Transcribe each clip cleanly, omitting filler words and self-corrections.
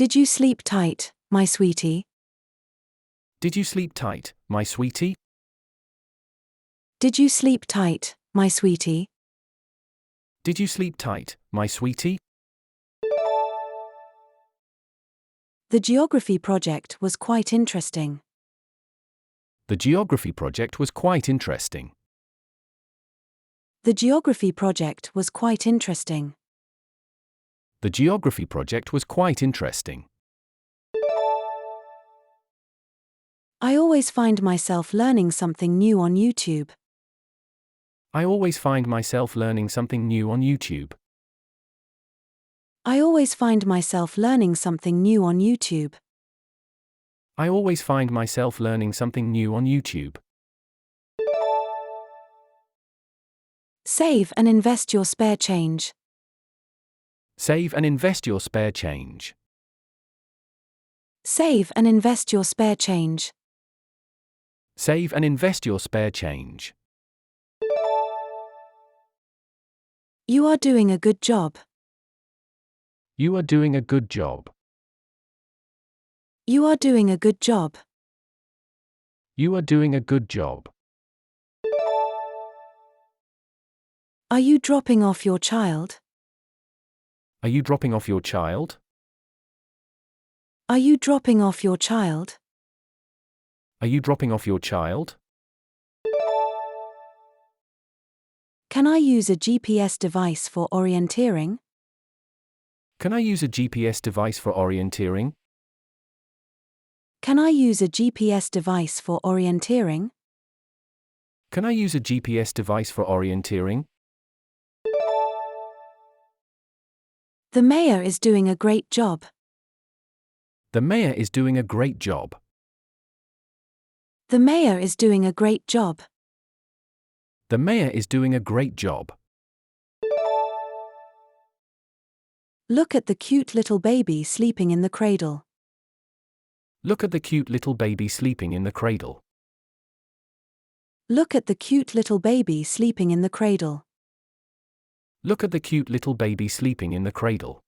Did you sleep tight, my sweetie? Did you sleep tight, my sweetie? Did you sleep tight, my sweetie? Did you sleep tight, my sweetie? The geography project was quite interesting. The geography project was quite interesting. The geography project was quite interesting. The geography project was quite interesting. I always find myself learning something new on YouTube. I always find myself learning something new on YouTube. I always find myself learning something new on YouTube. I always find myself learning something new on YouTube. Save and invest your spare change. Save and invest your spare change. Save and invest your spare change. Save and invest your spare change. You are doing a good job. You are doing a good job. You are doing a good job. You are doing a good job. Are you dropping off your child? Are you dropping off your child? Are you dropping off your child? Are you dropping off your child? Can I use a GPS device for orienteering? Can I use a GPS device for orienteering? Can I use a GPS device for orienteering? Can I use a GPS device for orienteering? The mayor is doing a great job. The mayor is doing a great job. The mayor is doing a great job. The mayor is doing a great job. Look at the cute little baby sleeping in the cradle. Look at the cute little baby sleeping in the cradle. Look at the cute little baby sleeping in the cradle. Look at the cute little baby sleeping in the cradle.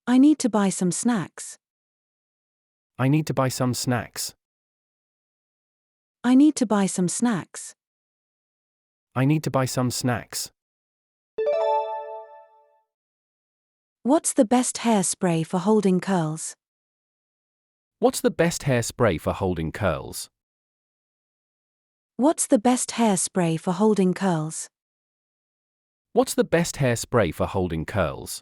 I need to buy some snacks. I need to buy some snacks. I need to buy some snacks. I need to buy some snacks. What's the best hairspray for holding curls? What's the best hairspray for holding curls? What's the best hairspray for holding curls? What's the best hairspray for holding curls?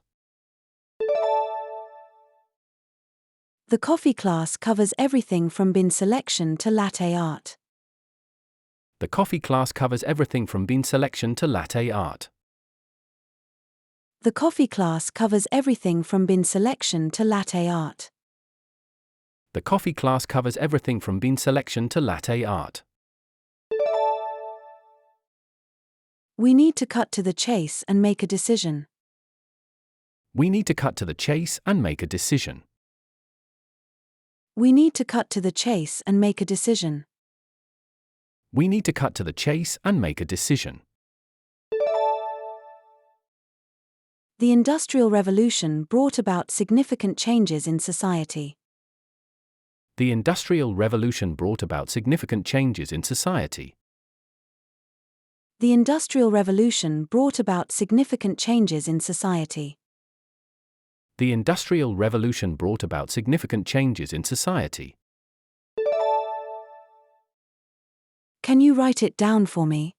The coffee class covers everything from bean selection to latte art. The coffee class covers everything from bean selection to latte art. The coffee class covers everything from bean selection to latte art. The coffee class covers everything from bean selection to latte art. We need to cut to the chase and make a decision. We need to cut to the chase and make a decision. We need to cut to the chase and make a decision. We need to cut to the chase and make a decision. The Industrial Revolution brought about significant changes in society. The Industrial Revolution brought about significant changes in society. The Industrial Revolution brought about significant changes in society. The Industrial Revolution brought about significant changes in society. Can you write it down for me?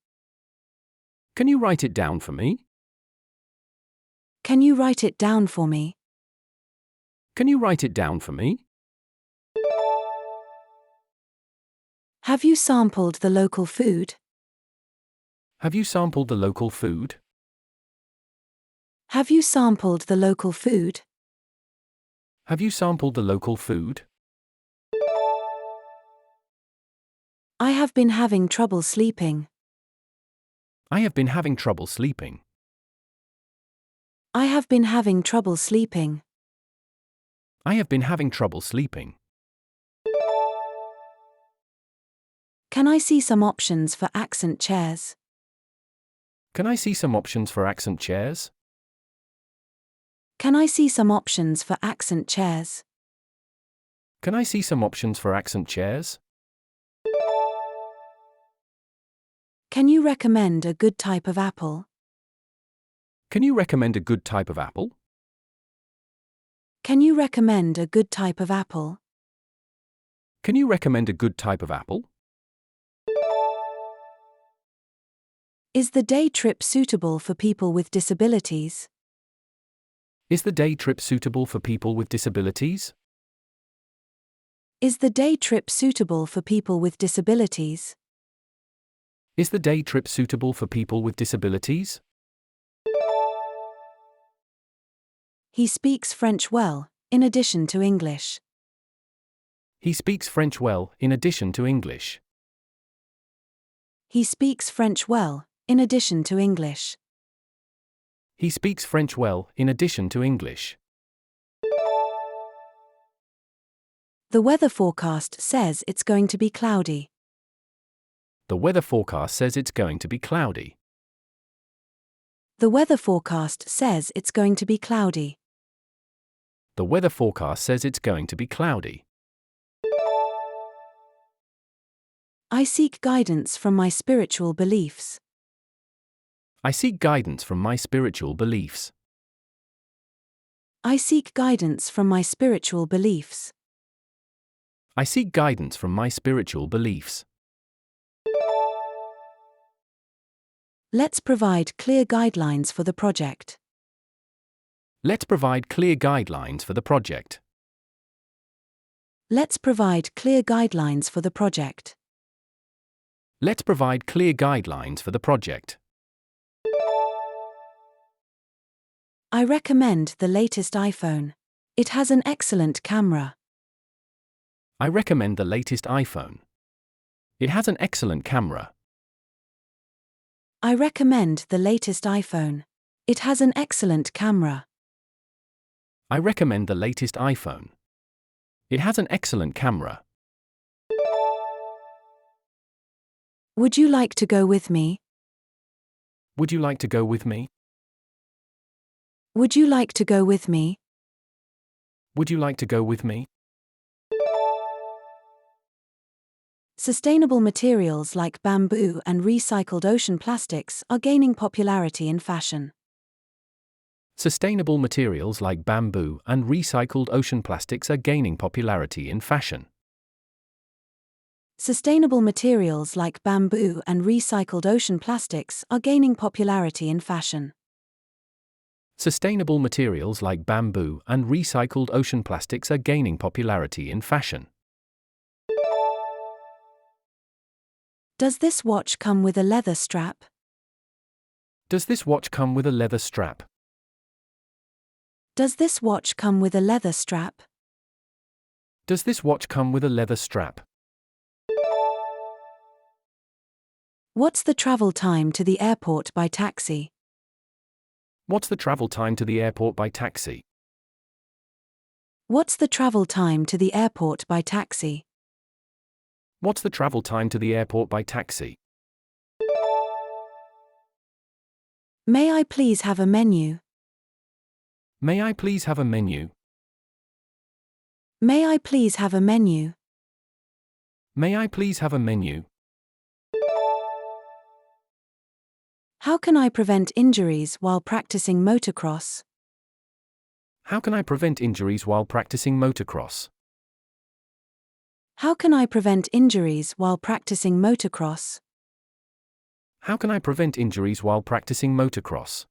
Can you write it down for me? Can you write it down for me? Can you write it down for me? Have you sampled the local food? Have you sampled the local food? Have you sampled the local food? Have you sampled the local food? I have been having trouble sleeping. I have been having trouble sleeping. I have been having trouble sleeping. I have been having trouble sleeping. Can I see some options for accent chairs? Can I see some options for accent chairs? Can I see some options for accent chairs? Can I see some options for accent chairs? Can you recommend a good type of apple? Can you recommend a good type of apple? Can you recommend a good type of apple? Can you recommend a good type of apple? Is the day trip suitable for people with disabilities? Is the day trip suitable for people with disabilities? Is the day trip suitable for people with disabilities? Is the day trip suitable for people with disabilities? He speaks French well, in addition to English. He speaks French well, in addition to English. He speaks French well, in addition to English. He speaks French well, in addition to English. The weather forecast says it's going to be cloudy. The weather forecast says it's going to be cloudy. The weather forecast says it's going to be cloudy. The weather forecast says it's going to be cloudy. I seek guidance from my spiritual beliefs. I seek guidance from my spiritual beliefs. I seek guidance from my spiritual beliefs. I seek guidance from my spiritual beliefs. Let's provide clear guidelines for the project. Let's provide clear guidelines for the project. Let's provide clear guidelines for the project. Let's provide clear guidelines for the project. I recommend the latest iPhone. It has an excellent camera. I recommend the latest iPhone. It has an excellent camera. I recommend the latest iPhone. It has an excellent camera. I recommend the latest iPhone. It has an excellent camera. Would you like to go with me? Would you like to go with me? Would you like to go with me? Would you like to go with me? Sustainable materials like bamboo and recycled ocean plastics are gaining popularity in fashion. Sustainable materials like bamboo and recycled ocean plastics are gaining popularity in fashion. Sustainable materials like bamboo and recycled ocean plastics are gaining popularity in fashion. Sustainable materials like bamboo and recycled ocean plastics are gaining popularity in fashion. Does this watch come with a leather strap? Does this watch come with a leather strap? Does this watch come with a leather strap? Does this watch come with a leather strap? What's the travel time to the airport by taxi? What's the travel time to the airport by taxi? What's the travel time to the airport by taxi? What's the travel time to the airport by taxi? May I please have a menu? May I please have a menu? May I please have a menu? May I please have a menu? How can I prevent injuries while practicing motocross? How can I prevent injuries while practicing motocross? How can I prevent injuries while practicing motocross? How can I prevent injuries while practicing motocross?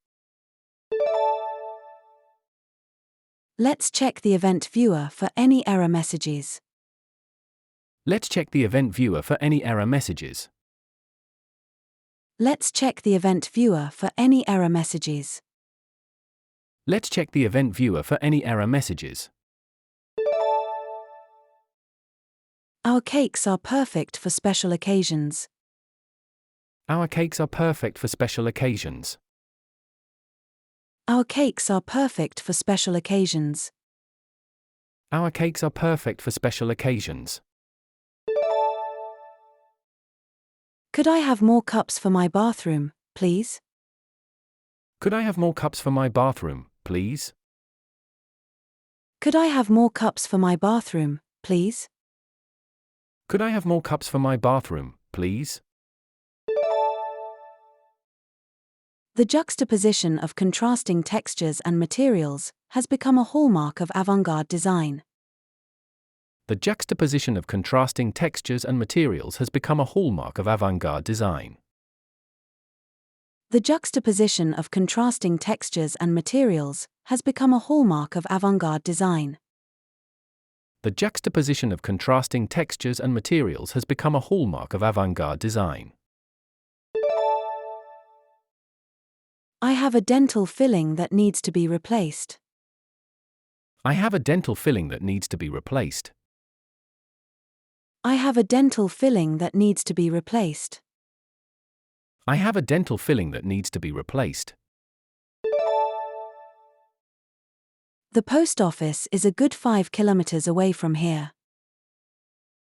Let's check the event viewer for any error messages. Let's check the event viewer for any error messages. Let's check the event viewer for any error messages. Let's check the event viewer for any error messages. Our cakes are perfect for special occasions. Our cakes are perfect for special occasions. Our cakes are perfect for special occasions. Our cakes are perfect for special occasions. Could I have more cups for my bathroom, please? Could I have more cups for my bathroom, please? Could I have more cups for my bathroom, please? Could I have more cups for my bathroom, please? The juxtaposition of contrasting textures and materials has become a hallmark of avant-garde design. The juxtaposition of contrasting textures and materials has become a hallmark of avant-garde design. The juxtaposition of contrasting textures and materials has become a hallmark of avant-garde design. The juxtaposition of contrasting textures and materials has become a hallmark of avant-garde design. I have a dental filling that needs to be replaced. I have a dental filling that needs to be replaced. I have a dental filling that needs to be replaced. I have a dental filling that needs to be replaced. The post office is a good 5 kilometers away from here.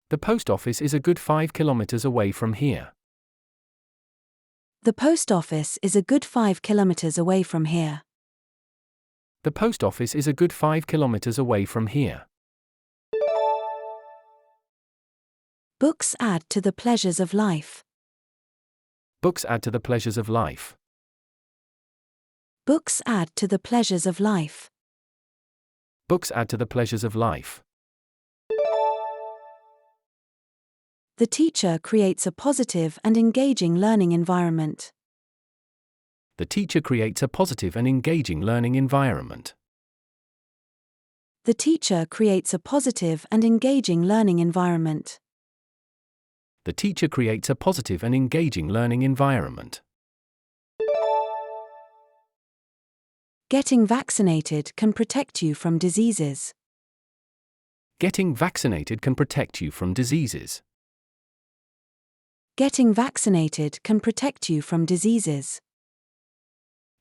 The post office is a good 5 kilometers away from here. The post office is a good 5 kilometers away from here. The post office is a good 5 kilometers away from here. Books add to the pleasures of life. Books add to the pleasures of life. Books add to the pleasures of life. Books add to the pleasures of life. The teacher creates a positive and engaging learning environment. The teacher creates a positive and engaging learning environment. The teacher creates a positive and engaging learning environment. The teacher creates a positive and engaging learning environment. Getting vaccinated can protect you from diseases. Getting vaccinated can protect you from diseases. Getting vaccinated can protect you from diseases.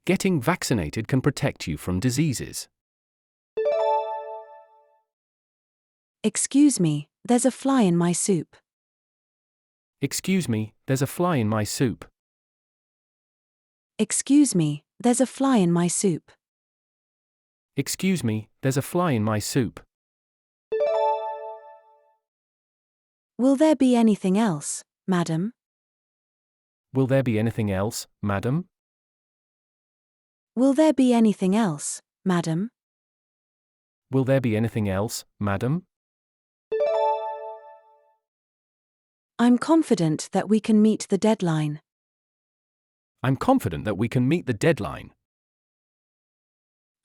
Getting vaccinated can protect you from diseases. Excuse me, there's a fly in my soup. Excuse me, there's a fly in my soup. Excuse me, there's a fly in my soup. Excuse me, there's a fly in my soup. Will there be anything else, madam? Will there be anything else, madam? Will there be anything else, madam? Will there be anything else, madam? I'm confident that we can meet the deadline. I'm confident that we can meet the deadline.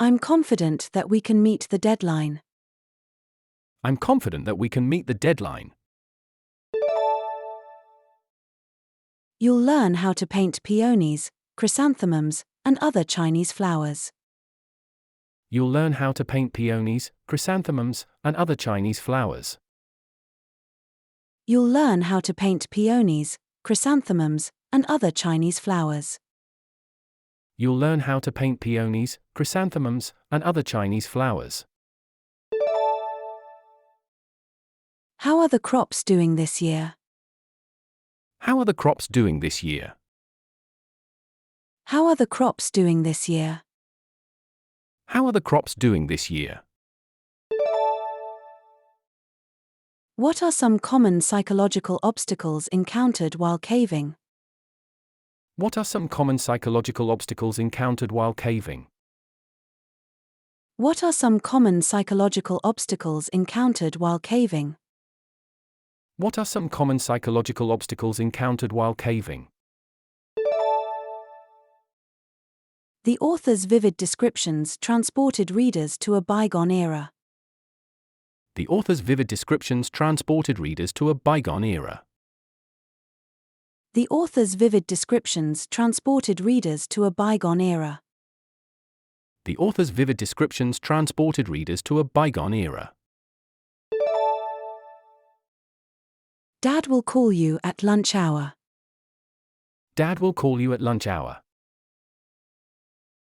I'm confident that we can meet the deadline. I'm confident that we can meet the deadline. You'll learn how to paint peonies, chrysanthemums, and other Chinese flowers. You'll learn how to paint peonies, chrysanthemums, and other Chinese flowers. You'll learn how to paint peonies, chrysanthemums, and other Chinese flowers. You'll learn how to paint peonies, chrysanthemums, and other Chinese flowers. How are the crops doing this year? How are the crops doing this year? How are the crops doing this year? How are the crops doing this year? What are some common psychological obstacles encountered while caving? What are some common psychological obstacles encountered while caving? What are some common psychological obstacles encountered while caving? What are some common psychological obstacles encountered while caving? The author's vivid descriptions transported readers to a bygone era. The author's vivid descriptions transported readers to a bygone era. The author's vivid descriptions transported readers to a bygone era. The author's vivid descriptions transported readers to a bygone era. Dad will call you at lunch hour. Dad will call you at lunch hour.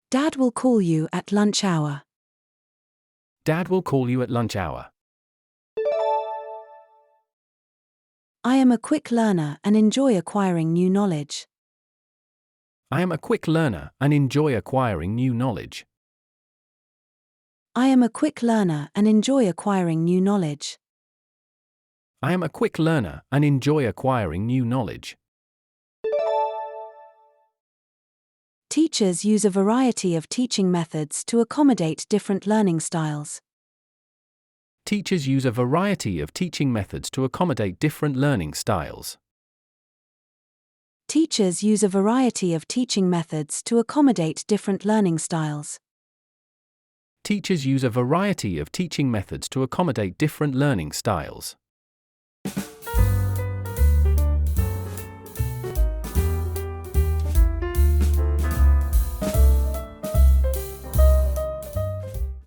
Dad will call you at lunch hour. Dad will call you at lunch hour. I am a quick learner and enjoy acquiring new knowledge. I am a quick learner and enjoy acquiring new knowledge. I am a quick learner and enjoy acquiring new knowledge. I am a quick learner and enjoy acquiring new knowledge. Teachers use a variety of teaching methods to accommodate different learning styles. Teachers use a variety of teaching methods to accommodate different learning styles. Teachers use a variety of teaching methods to accommodate different learning styles. Teachers use a variety of teaching methods to accommodate different learning styles.